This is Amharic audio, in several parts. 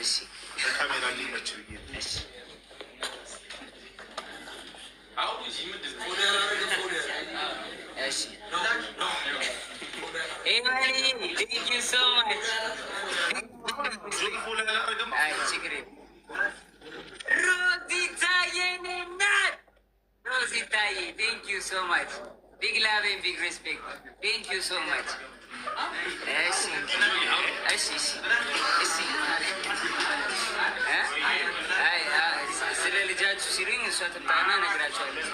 እሺ ካሜራ ሊመች እሺ እሺ Emily, thank you so much. Rositaye, thank you so much. Big love and big respect. Thank you so much. ስለ ልጃችሁ ሲሉኝ እሷ ትምጣና እነግራቸዋለሁ።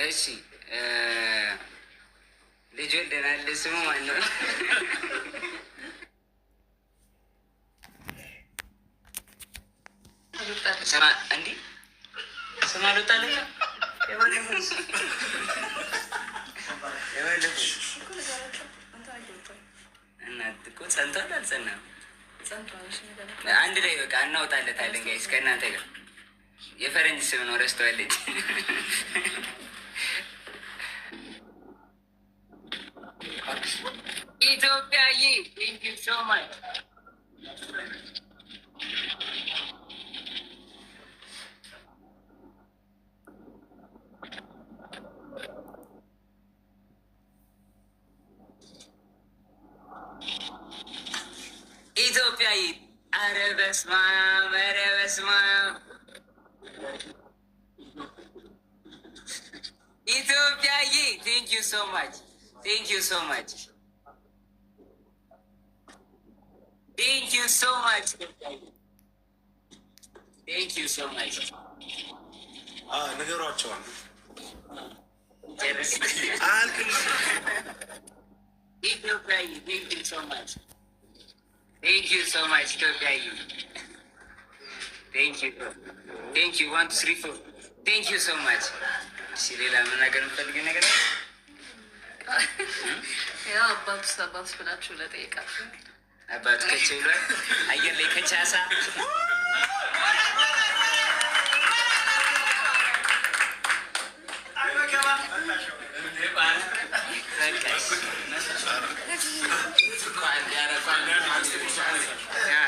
እሺ ልጅ ወልደናል። ስሙ ማን ነው? እንዲህ ስም አልወጣለች። እናት እኮ ጸንቷል አልጸናም? አንድ ላይ በቃ እናውጣለታለን። ጋይስ ከእናንተ ጋር የፈረንጅ ስም ነው፣ ረስተዋለች። ኢትዮጵያዬ ቴንክ ዩ ሶ ማች። ኢትዮጵያዬ ኧረ በስመ አብ ኧረ በስመ አብ ኢትዮጵያዬ ቴንክ ዩ ሶ ማች ቴንክ ዩ ሶ ማች ቴንክ ዩ ሶ ማች ቴንክ ዩ ሶ ማች። ነገሯቸዋል ኢትዮጵያዬ ቴንክ ዩ ሶ ማች ቴንክ ዩ ሶ ማች ኢትዮጵያዬ ቴንክ ዩ 1 2 3 4 ቴንክ ዩ ሶ ማች። እሺ ሌላ መናገር የምፈልገው ነገር ያው አባቱስ ብላችሁ ለጠየቃችሁ አባቱ ከቼ ብሏል። አየር ላይ ከቻሳ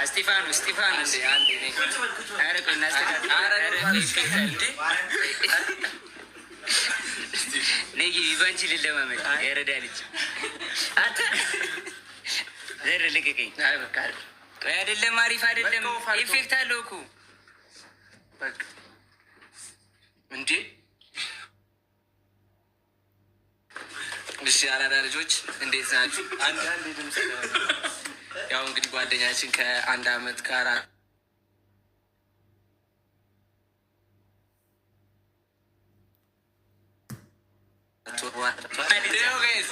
እስጢፋኖስ ባንቺ ልለማመድ የረዳ ልጅ አንተ ዘር ልቅቅኝ። አይደለም አሪፍ አይደለም፣ ኢፌክት አለው እኮ እንዴ። እሺ አራዳ ልጆች እንዴት ናችሁ? አንድ ድምፅ ያው እንግዲህ ጓደኛችን ከ1 አመት ከ4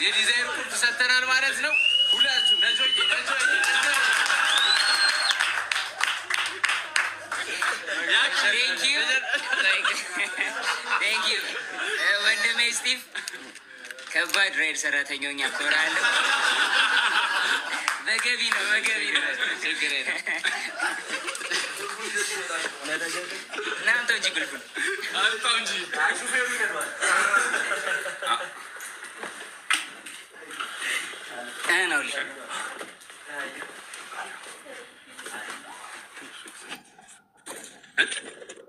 የዲዛይን ቁልፍ ሰጥተናል ማለት ነው። ሁላችሁ ነጆዬ ወንድሜ ስቲቭ ከባድ ራይድ ሰራተኛው ያኮራለሁ። በገቢ ነው ችግር እናንተው እንጂ ግልኩል አንተው እንጂ ነው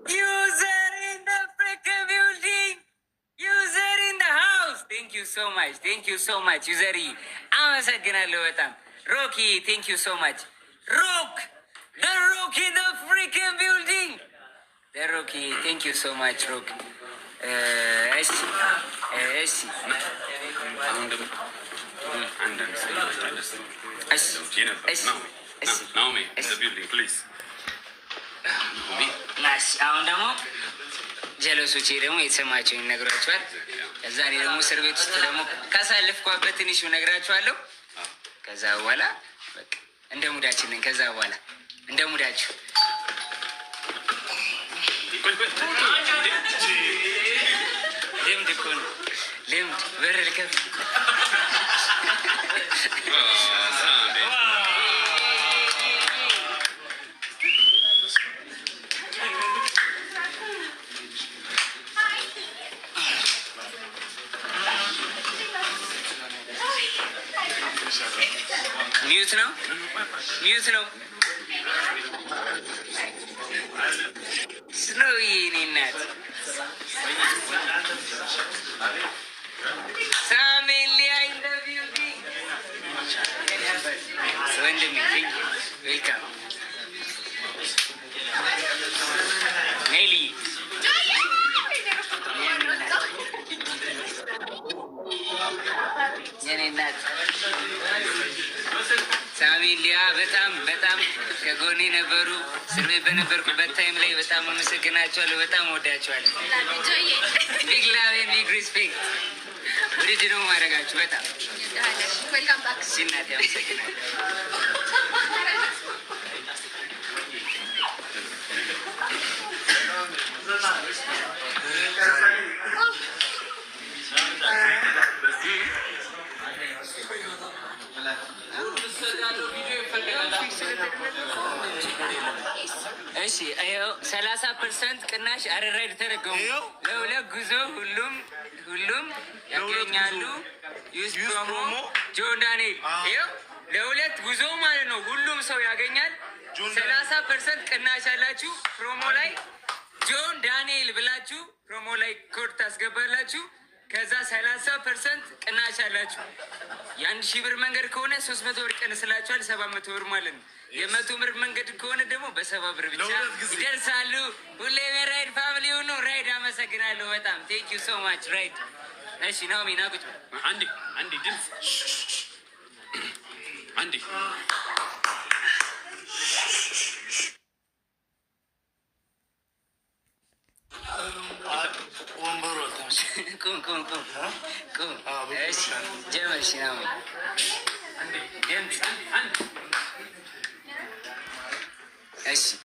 user in the freaking building, user in the house. Thank you so much user. አመሰግናለሁ በጣም ሮኪ thank you so much rock the rock in the freaking building, the rocky thank you so much rock. እሺ አሁን ደግሞ ጀለሶቼ ደግሞ የተሰማቸውን ይነግሯቸዋል። ከዛ እኔ ደግሞ እስር ቤት ውስጥ ደግሞ ካሳለፍኳበት ትንሹ እነግራቸዋለሁ። ከዛ በኋላ በቃ እንደ ሙዳችን ነን። ከዛ በኋላ እንደ ሙዳችሁ ልምድ እኮ ነው። ልምድ በር ልከፍት ሚዩት ነው ሚዩት ነው ስኖው የኔ እናት ሳሜን ሊያይ ወንድሜ ዌልካም ኔሊ የኔ እናት ሳሜን ሊያ በጣም በጣም ከጎኔ ነበሩ። እስር ቤት በነበርኩበት ታይም ላይ በጣም አመሰግናቸዋለሁ። በጣም ወዳቸዋለሁ። ቢግ ላቭ ቢግ ሪስፔክት። ወደጅ ነው ማድረጋችሁ በጣም ሲናት ያመሰግናል። እሺ ይኸው 30% ቅናሽ አረራይድ ተደረገው ለሁለት ጉዞ ሁሉም ያገኛሉ። ዩዝ ፕሮሞ ጆን ዳንኤል ይኸው ለሁለት ጉዞ ማለት ነው። ሁሉም ሰው ያገኛል። 30% ቅናሽ አላችሁ። ፕሮሞ ላይ ጆን ዳንኤል ብላችሁ ፕሮሞ ላይ ኮድ ታስገባላችሁ። ከዛ 30% ቅናሽ አላችሁ። የ1000 ብር መንገድ ከሆነ 300 ብር ቀንስላችኋል። 700 ብር ማለት ነው። የ100 ብር መንገድ ከሆነ ደግሞ በ70 ብር ብቻ ይደርሳሉ። ሁሌም ራይድ ፋሚሊ ሁኑ። ራይድ አመሰግናለሁ በጣም ቴንክ ዩ ሶ ማች ራይድ። እሺ ናኦሚ ና ቁጭ አንዴ ድምፅ አንዴ ቁም እሺ ጀመር። እሺ ናኦሚ ድምፅ እሺ